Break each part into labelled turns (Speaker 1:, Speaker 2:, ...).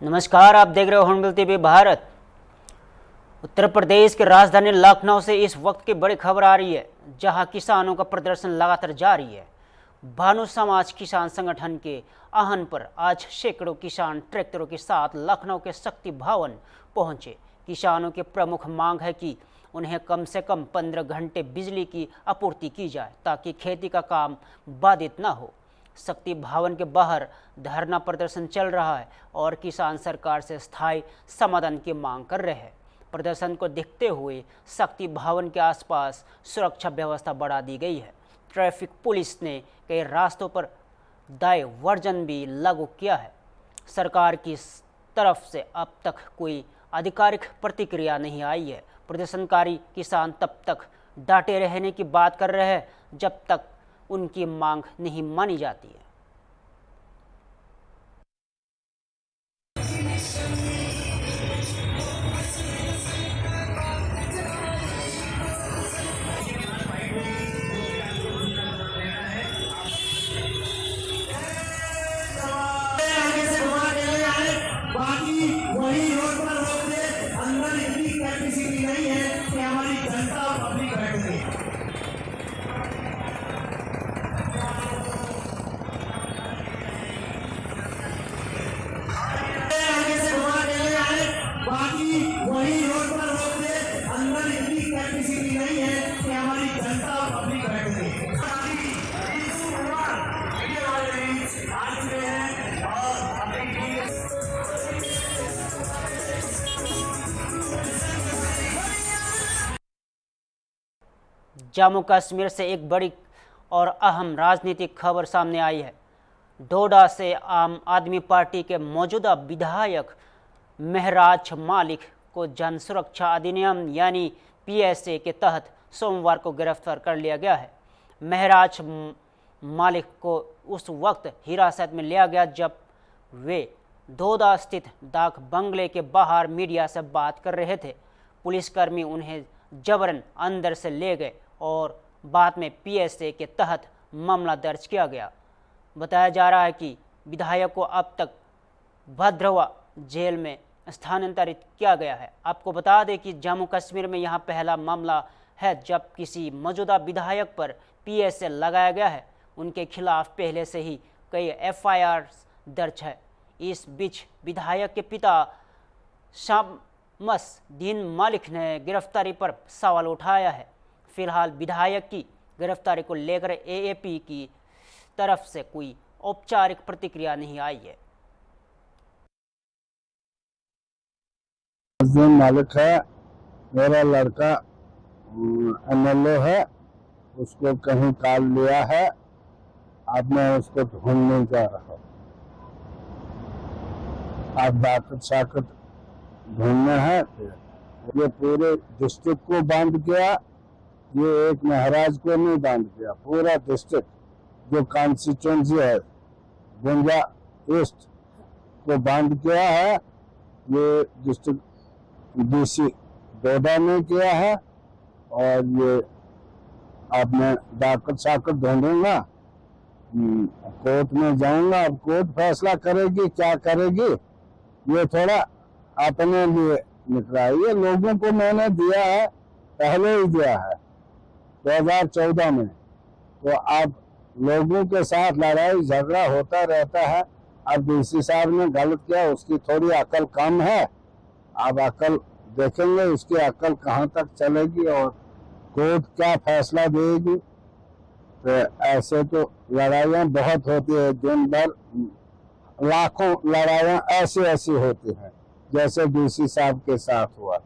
Speaker 1: नमस्कार, आप देख रहे हो हॉर्नबिल टीवी भारत। उत्तर प्रदेश की राजधानी लखनऊ से इस वक्त की बड़ी खबर आ रही है, जहां किसानों का प्रदर्शन लगातार जारी है। भानु समाज किसान संगठन के आह्वान पर आज सैकड़ों किसान ट्रैक्टरों के साथ लखनऊ के शक्ति भवन पहुंचे। किसानों की प्रमुख मांग है कि उन्हें कम से कम 15 घंटे बिजली की आपूर्ति की जाए ताकि खेती का काम बाधित न हो। शक्ति भवन के बाहर धरना प्रदर्शन चल रहा है और किसान सरकार से स्थायी समाधान की मांग कर रहे हैं। प्रदर्शन को देखते हुए शक्ति भवन के आसपास सुरक्षा व्यवस्था बढ़ा दी गई है। ट्रैफिक पुलिस ने कई रास्तों पर डायवर्जन भी लागू किया है। सरकार की तरफ से अब तक कोई आधिकारिक प्रतिक्रिया नहीं आई है। प्रदर्शनकारी किसान तब तक डटे रहने की बात कर रहे हैं जब तक उनकी मांग नहीं मानी जाती है।
Speaker 2: वही रोड पर रोक दे, अंदर इतनी कैपेसिटी नहीं है कि हमारी जनता और पब्लिक बैठ गई। आगे से घुमा के ले आए, बाकी वही रोड पर रोक दे, अंदर इतनी कैपेसिटी नहीं है कि हमारी जनता और पब्लिक बैठ गई।
Speaker 1: जम्मू कश्मीर से एक बड़ी और अहम राजनीतिक खबर सामने आई है। डोडा से आम आदमी पार्टी के मौजूदा विधायक महराज मालिक को जन सुरक्षा अधिनियम यानी पीएसए के तहत सोमवार को गिरफ्तार कर लिया गया है। महराज मालिक को उस वक्त हिरासत में लिया गया जब वे डोडा स्थित डाक बंगले के बाहर मीडिया से बात कर रहे थे। पुलिसकर्मी उन्हें जबरन अंदर से ले गए और बाद में पीएसए के तहत मामला दर्ज किया गया। बताया जा रहा है कि विधायक को अब तक भद्रवा जेल में स्थानांतरित किया गया है। आपको बता दें कि जम्मू कश्मीर में यहां पहला मामला है जब किसी मौजूदा विधायक पर पीएसए लगाया गया है। उनके खिलाफ पहले से ही कई एफआईआर दर्ज है। इस बीच विधायक के पिता शमसुद्दीन मालिक ने गिरफ्तारी पर सवाल उठाया है। फिलहाल विधायक की गिरफ्तारी को लेकर एएपी की तरफ से कोई औपचारिक प्रतिक्रिया नहीं आई है।
Speaker 3: शमसुद्दीन मालिक है, मेरा लड़का एमएलए है, उसको कहीं काल लिया है। अब मैं उसको ढूंढने जा रहा हूँ। आप ताकत साकत ढूंढना है। ये पूरे डिस्ट्रिक्ट को बांध किया, ये एक महाराज को नहीं बांध किया, पूरा डिस्ट्रिक्ट जो कॉन्स्टिट्यूंसी है गुंजा ईस्ट को बांध किया है। ये डिस्ट्रिक्ट डीसी डोडा ने किया है और ये अब मैं ताकत साकत ढूंढूंगा, कोर्ट में जाऊंगा। अब कोर्ट फैसला करेगी, क्या करेगी, ये थोड़ा अपने लिए निकला है। ये लोगों को मैंने दिया है, पहले ही दिया है 2014 में। तो अब लोगों के साथ लड़ाई झगड़ा होता रहता है। अब डीसी साहब ने गलत किया, उसकी थोड़ी अकल कम है। अब अकल देखेंगे उसकी अकल कहाँ तक चलेगी और कोर्ट क्या फैसला देगी। तो ऐसे तो लड़ाइयाँ बहुत होती है, दिन भर लाखों लड़ाइयाँ ऐसी होती हैं, जैसे डीसी साहब के साथ हुआ।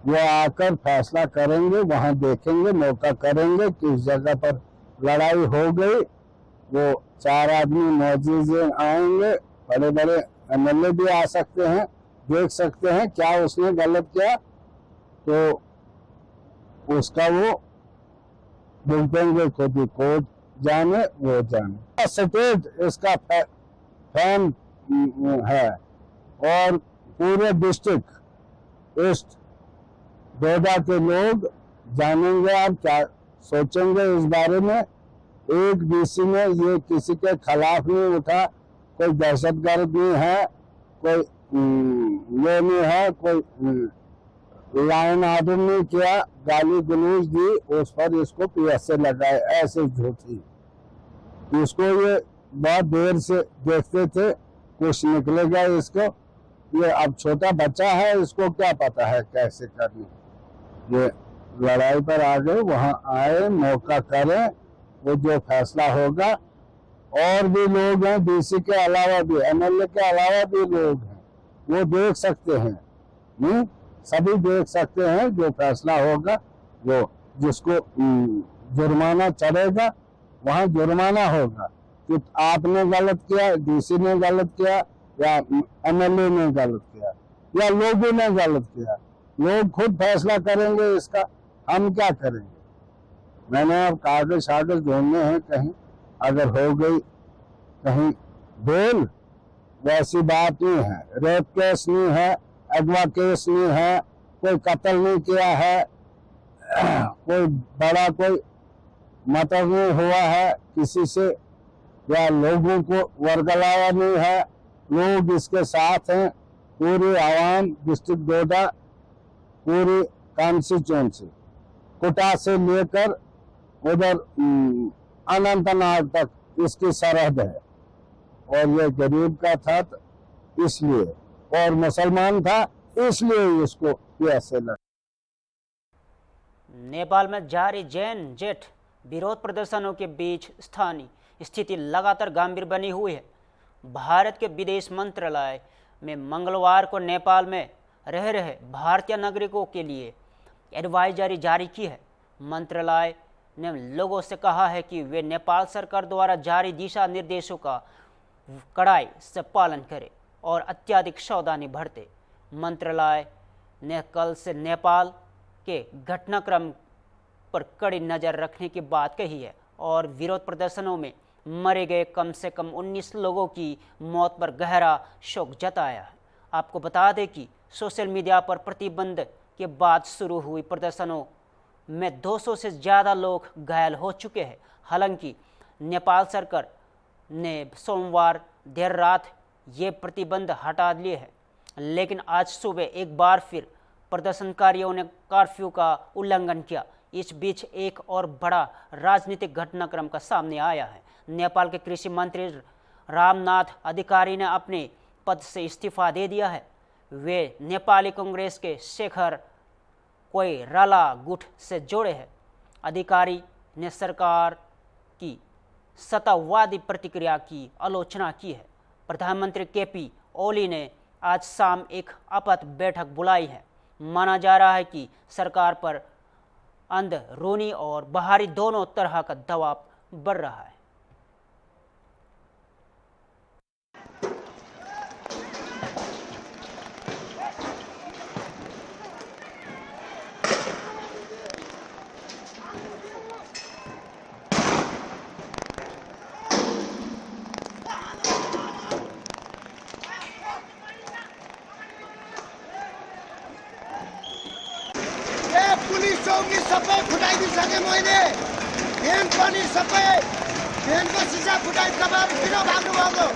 Speaker 3: वो आकर फैसला करेंगे, वहां देखेंगे, मौका करेंगे किस जगह पर लड़ाई हो गई। वो 4 आदमी मौजूद आएंगे, बड़े बड़े एमएलए भी आ सकते हैं, देख सकते हैं क्या उसने गलत किया, तो उसका वो देखेंगे। खुद ही कोर्ट जाने वो जाने। स्टेट इसका फैन है और पूरे डिस्ट्रिक्ट ईस्ट डोडा के लोग जानेंगे। आप क्या सोचेंगे इस बारे में। एक डीसी में ये किसी के खिलाफ नहीं उठा, कोई दहशतगर्द नहीं है, कोई ये नहीं है कोई लाइन आर्डर नहीं किया, गाली गलौज दी, उस पर इसको PSA लगाए, ऐसे झूठी। इसको ये बहुत देर से देखते थे कुछ निकलेगा इसको, ये अब छोटा बच्चा है, इसको क्या पता है कैसे करनी। ये लड़ाई पर आ गए, वहां आए, मौका करें, वो जो फैसला होगा। और भी लोग हैं, DC के अलावा भी, MLA के अलावा भी लोग हैं, वो देख सकते हैं, नहीं सभी देख सकते हैं। जो फैसला होगा, जो जिसको जुर्माना चढ़ेगा वहां जुर्माना होगा कि आपने गलत किया, DC ने गलत किया, या MLA ने गलत किया, या लोगों ने गलत किया। लोग खुद फैसला करेंगे इसका, हम क्या करेंगे। मैंने अब कागज ढूंढने हैं, कहीं अगर हो गई कहीं बेल, वैसी बात नहीं है, रेप केस नहीं है, अगवा केस नहीं है, कोई कत्ल नहीं किया है, कोई बड़ा कोई मर्डर नहीं हुआ है किसी से, या लोगों को वर्गलावा नहीं है। लोग इसके साथ हैं, पूरी आवाम, डिस्ट्रिक्ट डोडा, पूरी कॉन्स्टिट्यूंसी, कोटा से लेकर उधर अनंतनाग तक इसकी सरहद है। और ये गरीब का था इसलिए, और मुसलमान था इसलिए इसको ऐसे लगा।
Speaker 1: नेपाल में जारी जैन जेठ विरोध प्रदर्शनों के बीच स्थानीय स्थिति लगातार गंभीर बनी हुई है। भारत के विदेश मंत्रालय में मंगलवार को नेपाल में रह रहे भारतीय नागरिकों के लिए एडवाइजरी जारी की है। मंत्रालय ने लोगों से कहा है कि वे नेपाल सरकार द्वारा जारी दिशा निर्देशों का कड़ाई से पालन करें और अत्यधिक सावधानी बरतें। मंत्रालय ने कल से नेपाल के घटनाक्रम पर कड़ी नज़र रखने की बात कही है और विरोध प्रदर्शनों में मरे गए कम से कम 19 लोगों की मौत पर गहरा शोक जताया है। आपको बता दें कि सोशल मीडिया पर प्रतिबंध के बाद शुरू हुई प्रदर्शनों में 200 से ज़्यादा लोग घायल हो चुके हैं। हालांकि नेपाल सरकार ने सोमवार देर रात ये प्रतिबंध हटा लिए हैं, लेकिन आज सुबह एक बार फिर प्रदर्शनकारियों ने कर्फ्यू का उल्लंघन किया। इस बीच एक और बड़ा राजनीतिक घटनाक्रम का सामने आया है। नेपाल के कृषि मंत्री रामनाथ अधिकारी ने अपने पद से इस्तीफा दे दिया है। वे नेपाली कांग्रेस के शेखर कोइराला गुट से जुड़े हैं। अधिकारी ने सरकार की सत्तावादी प्रतिक्रिया की आलोचना की है। प्रधानमंत्री KP ओली ने आज शाम एक आपात बैठक बुलाई है। माना जा रहा है कि सरकार पर अंदरूनी और बाहरी दोनों तरह का दबाव बढ़ रहा है।
Speaker 4: पुलिस चौकी सबै फुटाइदिसकेँ मैले। फ्यान पनि सबै फ्यानको सिसा फुटाइ तपाईँ किन भाग्नु भएको?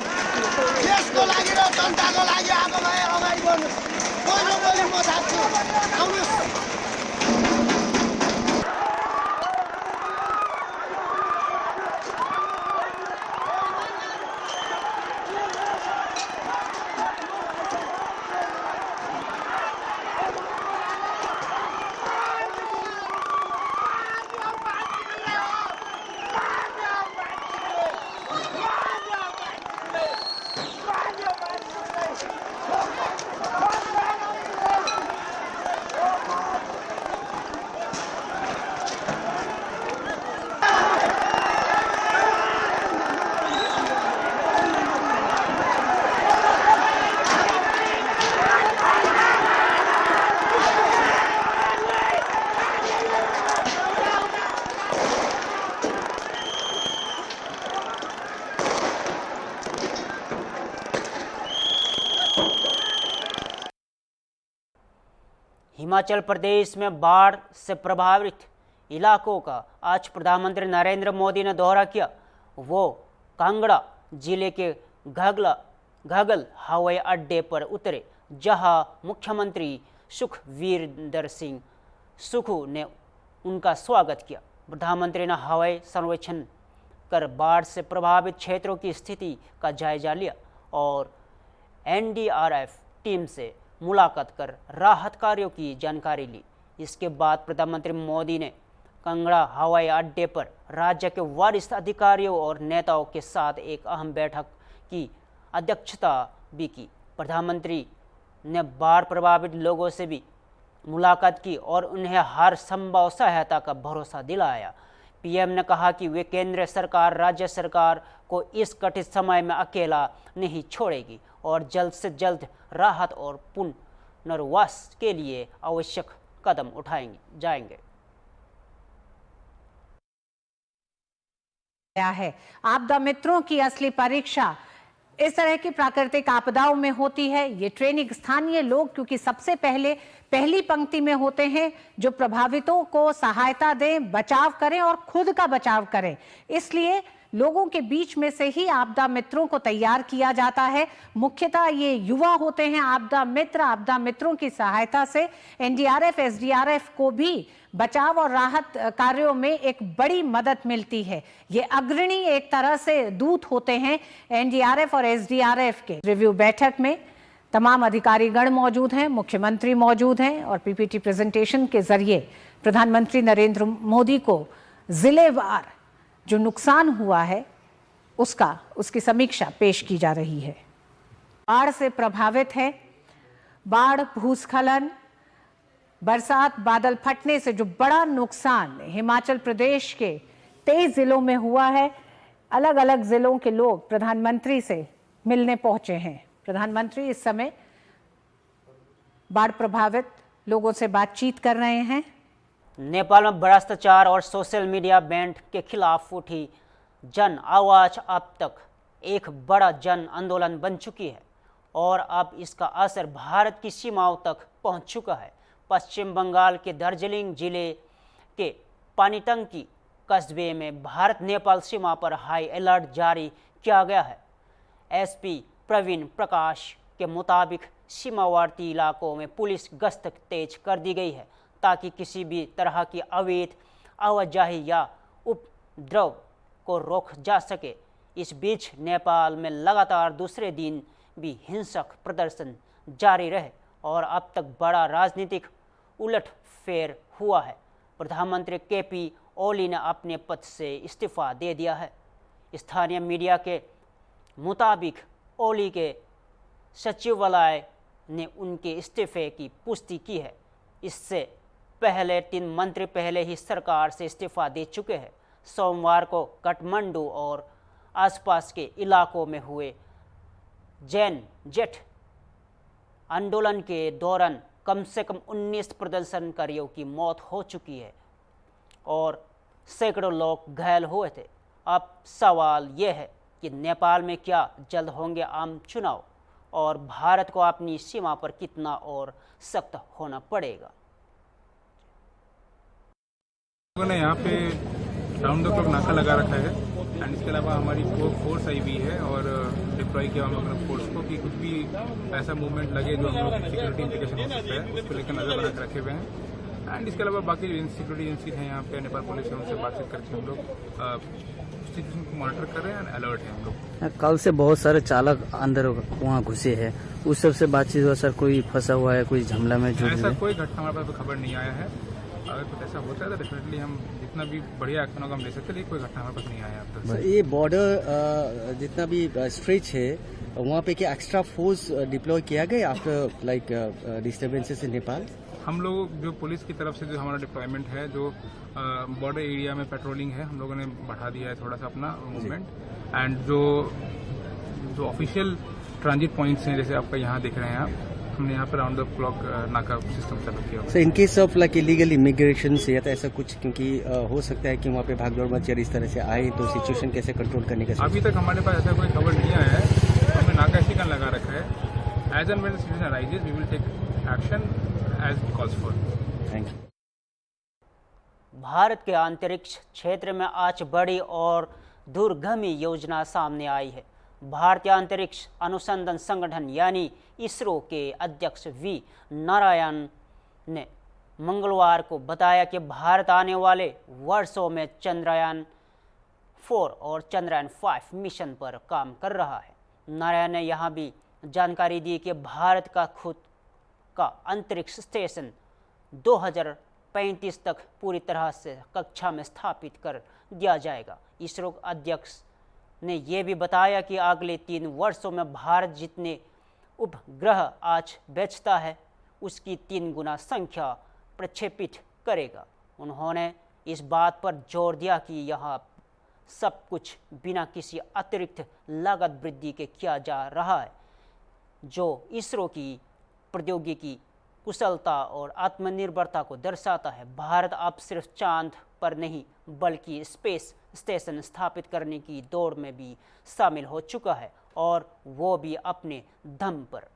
Speaker 4: देशको लागि र जनताको लागि आएको भए अगाडि बढ्नु। पहिलो पनि म थाप्छु, आउनुहोस्।
Speaker 1: हिमाचल प्रदेश में बाढ़ से प्रभावित इलाकों का आज प्रधानमंत्री नरेंद्र मोदी ने दौरा किया। वो कांगड़ा जिले के घाघल हवाई अड्डे पर उतरे, जहां मुख्यमंत्री सुखवीर सिंह सुखू ने उनका स्वागत किया। प्रधानमंत्री ने हवाई सर्वेक्षण कर बाढ़ से प्रभावित क्षेत्रों की स्थिति का जायजा लिया और एनडीआरएफ टीम से मुलाकात कर राहत कार्यों की जानकारी ली। इसके बाद प्रधानमंत्री मोदी ने कांगड़ा हवाई अड्डे पर राज्य के वरिष्ठ अधिकारियों और नेताओं के साथ एक अहम बैठक की अध्यक्षता भी की। प्रधानमंत्री ने बाढ़ प्रभावित लोगों से भी मुलाकात की और उन्हें हर संभव सहायता का भरोसा दिलाया। पीएम ने कहा कि वे केंद्र सरकार राज्य सरकार को इस कठिन समय में अकेला नहीं छोड़ेगी और जल्द से जल्द राहत और पुनर्वास के लिए आवश्यक कदम उठाएंगे जाएंगे।
Speaker 5: है आपदा मित्रों की असली परीक्षा इस तरह की प्राकृतिक आपदाओं में होती है। ये ट्रेनिंग स्थानीय लोग क्योंकि सबसे पहले पहली पंक्ति में होते हैं जो प्रभावितों को सहायता दें, बचाव करें और खुद का बचाव करें, इसलिए लोगों के बीच में से ही आपदा मित्रों को तैयार किया जाता है। मुख्यतः ये युवा होते हैं आपदा मित्र। आपदा मित्रों की सहायता से एनडीआरएफ एसडीआरएफ को भी बचाव और राहत कार्यों में एक बड़ी मदद मिलती है। ये अग्रणी एक तरह से दूत होते हैं एनडीआरएफ और एसडीआरएफ के। रिव्यू बैठक में तमाम अधिकारीगण मौजूद हैं, मुख्यमंत्री मौजूद हैं और पीपीटी प्रेजेंटेशन के जरिए प्रधानमंत्री नरेंद्र मोदी को जिलेवार जो नुकसान हुआ है उसकी समीक्षा पेश की जा रही है। बाढ़ से प्रभावित है, बाढ़, भूस्खलन, बरसात, बादल फटने से जो बड़ा नुकसान हिमाचल प्रदेश के 23 जिलों में हुआ है। अलग अलग जिलों के लोग प्रधानमंत्री से मिलने पहुंचे हैं। प्रधानमंत्री इस समय बाढ़ प्रभावित लोगों से बातचीत कर रहे हैं।
Speaker 1: नेपाल में भ्रष्टाचार और सोशल मीडिया बैन के खिलाफ उठी जन आवाज अब तक एक बड़ा जन आंदोलन बन चुकी है और अब इसका असर भारत की सीमाओं तक पहुंच चुका है। पश्चिम बंगाल के दार्जिलिंग जिले के पानीटंकी कस्बे में भारत नेपाल सीमा पर हाई अलर्ट जारी किया गया है। एसपी प्रवीण प्रकाश के मुताबिक सीमावर्ती इलाकों में पुलिस गश्त तेज कर दी गई है ताकि किसी भी तरह की अवैध आवाजाही या उपद्रव को रोक जा सके। इस बीच नेपाल में लगातार दूसरे दिन भी हिंसक प्रदर्शन जारी रहे और अब तक बड़ा राजनीतिक उलटफेर हुआ है। प्रधानमंत्री केपी ओली ने अपने पद से इस्तीफा दे दिया है। स्थानीय मीडिया के मुताबिक ओली के सचिवालय ने उनके इस्तीफे की पुष्टि की है। इससे पहले 3 मंत्री पहले ही सरकार से इस्तीफा दे चुके हैं। सोमवार को काठमांडू और आसपास के इलाकों में हुए जैन जेट आंदोलन के दौरान कम से कम 19 प्रदर्शनकारियों की मौत हो चुकी है और सैकड़ों लोग घायल हुए थे। अब सवाल यह है कि नेपाल में क्या जल्द होंगे आम चुनाव और भारत को अपनी सीमा पर कितना और सख्त होना पड़ेगा।
Speaker 6: लोगों ने यहाँ पे राउंड द क्लॉक नाका लगा रखा है एंड इसके अलावा हमारी फोर्स आई हुई है और डिप्लॉय किया हम लोगों ने फोर्स को कि कुछ भी ऐसा मूवमेंट लगे जो हम लोग सिक्योरिटी इम्प्लीकेशन हो सकता है उसको लेकर नजर बना के रखे हुए हैं। एंड इसके अलावा बाकी सिक्योरिटी एजेंसी हैं यहाँ पे नेपाल पुलिस है, उनसे बातचीत करके हम लोग सिचुएशन को मॉनिटर कर रहे हैं एंड अलर्ट है हम लोग।
Speaker 7: कल से बहुत सारे चालक अंदर वहाँ घुसे हैं, उस सब से बातचीत हुआ सर? कोई फंसा हुआ है, कोई झमला में जुड़?
Speaker 6: ऐसा कोई घटना हमारे पास खबर नहीं आया है। अगर कुछ ऐसा होता है तो डेफिनेटली हम जितना भी बढ़िया एक्शन होगा हम ले सकते हैं, लेकिन कोई घटना हमारे पास नहीं आया अब तक।
Speaker 7: ये बॉर्डर जितना भी स्ट्रेच है वहाँ पे क्या एक्स्ट्रा फोर्स डिप्लॉय किया गया आफ्टर लाइक डिस्टर्बेंसेस इन नेपाल?
Speaker 6: हम लोग जो पुलिस की तरफ से जो हमारा डिप्लॉयमेंट है, जो बॉर्डर एरिया में पेट्रोलिंग है, हम लोगों ने बढ़ा दिया है थोड़ा सा अपना मूवमेंट। एंड जो ऑफिशियल ट्रांजिट पॉइंट्स हैं जैसे आपका यहाँ देख रहे हैं आप, हमने यहाँ पर राउंड द क्लॉक नाका सिस्टम चालू किया।
Speaker 7: Sir in case of like illegal immigration से या तो ऐसा कुछ, क्योंकि हो सकता है कि वहाँ पे भागदौड़ मचर इस तरह से आए तो सिचुएशन कैसे कंट्रोल करने का?
Speaker 6: अभी तक हमारे पास ऐसा कोई खबर नहीं आया है। हमने नाका इसी का लगा रखा है। As and when the situation arises we will take action as calls for.
Speaker 7: Thank you.
Speaker 1: Bharat के अंतरिक्ष क्षेत्र में आज बड़ी और दूरगामी योजना सामने आई है। भारतीय अंतरिक्ष अनुसंधान संगठन यानी इसरो के अध्यक्ष वी नारायण ने मंगलवार को बताया कि भारत आने वाले वर्षों में चंद्रयान 4 और चंद्रयान 5 मिशन पर काम कर रहा है। नारायण ने यहाँ भी जानकारी दी कि भारत का खुद का अंतरिक्ष स्टेशन 2035 तक पूरी तरह से कक्षा में स्थापित कर दिया जाएगा। इसरो अध्यक्ष ने यह भी बताया कि अगले 3 वर्षों में भारत जितने उपग्रह आज बेचता है उसकी 3 गुना संख्या प्रक्षेपित करेगा। उन्होंने इस बात पर जोर दिया कि यह सब कुछ बिना किसी अतिरिक्त लागत वृद्धि के किया जा रहा है, जो इसरो की प्रौद्योगिकी कुशलता और आत्मनिर्भरता को दर्शाता है। भारत अब सिर्फ चांद पर नहीं बल्कि स्पेस स्टेशन स्थापित करने की दौड़ में भी शामिल हो चुका है, और वो भी अपने दम पर।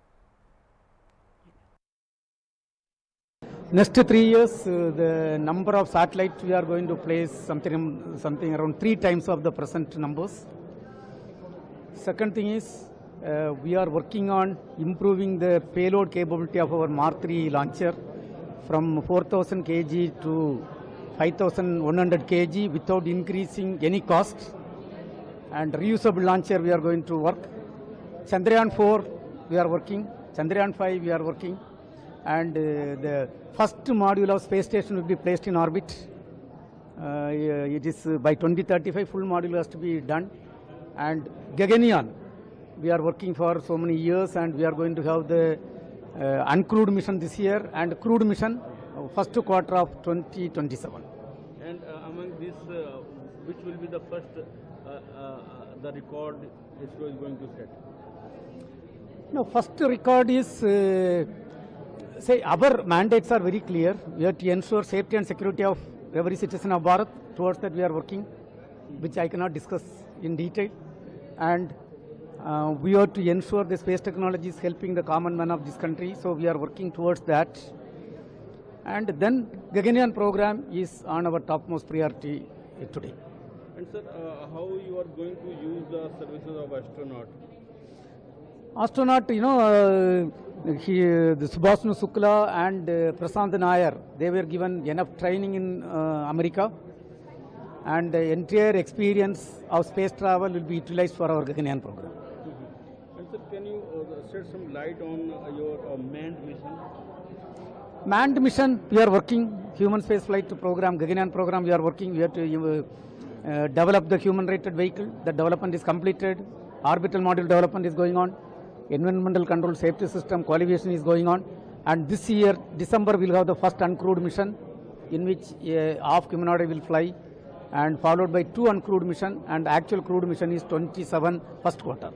Speaker 8: Next 3 years, the number of satellites we are going to place something around 3 times of the present numbers. Second thing is, we are working on improving the payload capability of our Mark 3 launcher from 4,000 kg to 5,100 kg without increasing any cost. And reusable launcher we are going to work. Chandrayaan 4 we are working. Chandrayaan 5 we are working. And the first module of space station will be placed in orbit. It is by 2035 full module has to be done. And Gaganyaan, we are working for so many years, and we are going to have the uncrewed mission this year and crewed mission first quarter of 2027.
Speaker 9: And among this, which will be the first the record ISRO is going to set?
Speaker 8: No, first record is say our mandates are very clear. We have to ensure safety and security of every citizen of Bharat. Towards that we are working, which I cannot discuss in detail. And we have to ensure the space technology is helping the common man of this country. So we are working towards that. And then Gaganyaan program is on our topmost priority today.
Speaker 9: And sir, how you are going to use the services of astronaut?
Speaker 8: Astronaut, the Subhashnu Shukla and Prashant Nair, they were given enough training in America, and the entire experience of space travel will be utilized for our Gaganyaan program.
Speaker 9: And sir, can you shed some light on your manned mission?
Speaker 8: Manned mission, we are working. Human space flight program, Gaganyaan program, we are working. We have to develop the human-rated vehicle. The development is completed. Orbital module development is going on. Environmental control safety system qualification is going on. And this year, December, we will have the first uncrewed mission in which half humanoid will fly, and followed by 2 uncrewed mission, and actual crewed mission is 27 first quarter.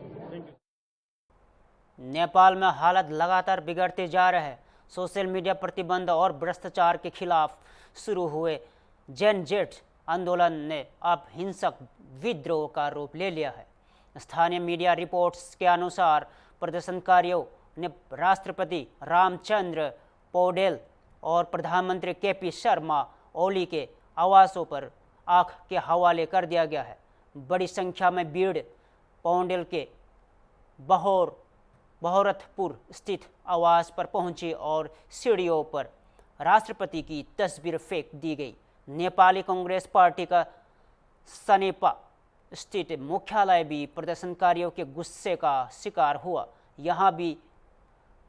Speaker 1: Nepal में हालत लगातार बिगड़ते जा रहे हैं। Social media प्रतिबंध और भ्रष्टाचार के खिलाफ शुरू हुए जेन जेट आंदोलन ने अब हिंसक विद्रोह का रूप ले लिया है। स्थानीय मीडिया रिपोर्ट्स के अनुसार प्रदर्शनकारियों ने राष्ट्रपति रामचंद्र पौडेल और प्रधानमंत्री केपी शर्मा ओली के आवासों पर आग के हवाले कर दिया गया है। बड़ी संख्या में भीड़ पौडेल के बहोरतपुर स्थित आवास पर पहुंची और सीढ़ियों पर राष्ट्रपति की तस्वीर फेंक दी गई। नेपाली कांग्रेस पार्टी का सनेपा स्थित मुख्यालय भी प्रदर्शनकारियों के गुस्से का शिकार हुआ। यहाँ भी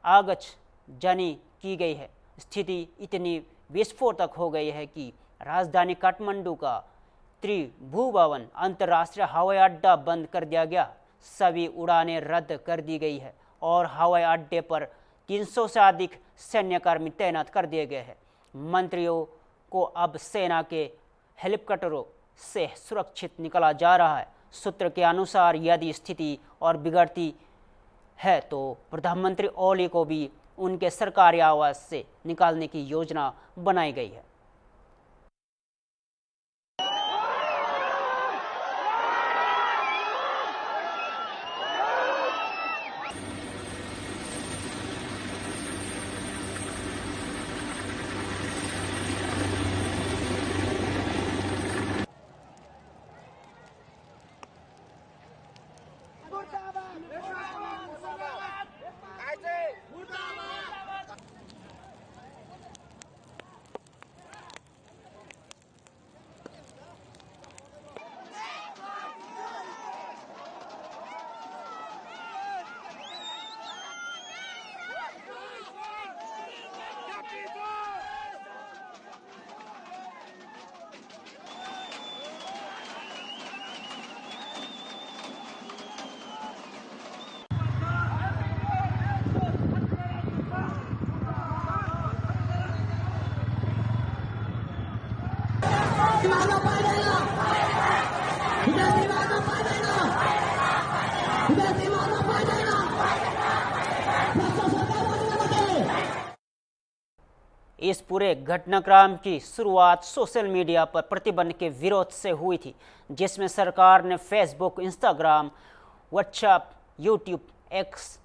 Speaker 1: आगजनी की गई है। स्थिति इतनी विस्फोटक हो गई है कि राजधानी काठमांडू का त्रिभुवन अंतर्राष्ट्रीय हवाई अड्डा बंद कर दिया गया। सभी उड़ानें रद्द कर दी गई है और हवाई अड्डे पर 300 से अधिक सैन्यकर्मी तैनात कर दिए गए हैं। मंत्रियों को अब सेना के हेलीकॉप्टरों से सुरक्षित निकाला जा रहा है। सूत्र के अनुसार यदि स्थिति और बिगड़ती है तो प्रधानमंत्री ओली को भी उनके सरकारी आवास से निकालने की योजना बनाई गई है। इस पूरे घटनाक्रम की शुरुआत सोशल मीडिया पर प्रतिबंध के विरोध से हुई थी, जिसमें सरकार ने Facebook, Instagram, WhatsApp, YouTube, x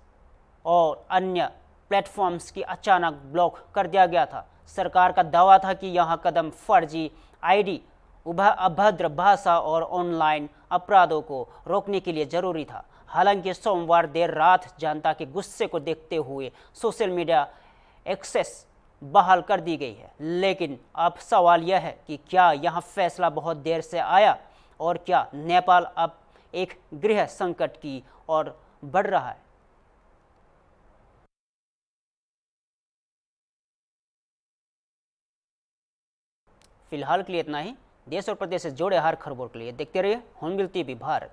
Speaker 1: और अन्य प्लेटफॉर्म्स की अचानक ब्लॉक कर दिया गया था। सरकार का दावा था कि यह कदम फर्जी आईडी, अभद्र भाषा और ऑनलाइन अपराधों को रोकने के लिए जरूरी था। हालांकि सोमवार देर रात जनता के गुस्से को देखते हुए सोशल मीडिया एक्सेस बहाल कर दी गई है, लेकिन अब सवाल यह है कि क्या यह फैसला बहुत देर से आया और क्या नेपाल अब एक गृह संकट की ओर बढ़ रहा है। फिलहाल के लिए इतना ही। देश और प्रदेश से जुड़े हर खबरों के लिए देखते रहिए हॉर्नबिल टीवी भारत।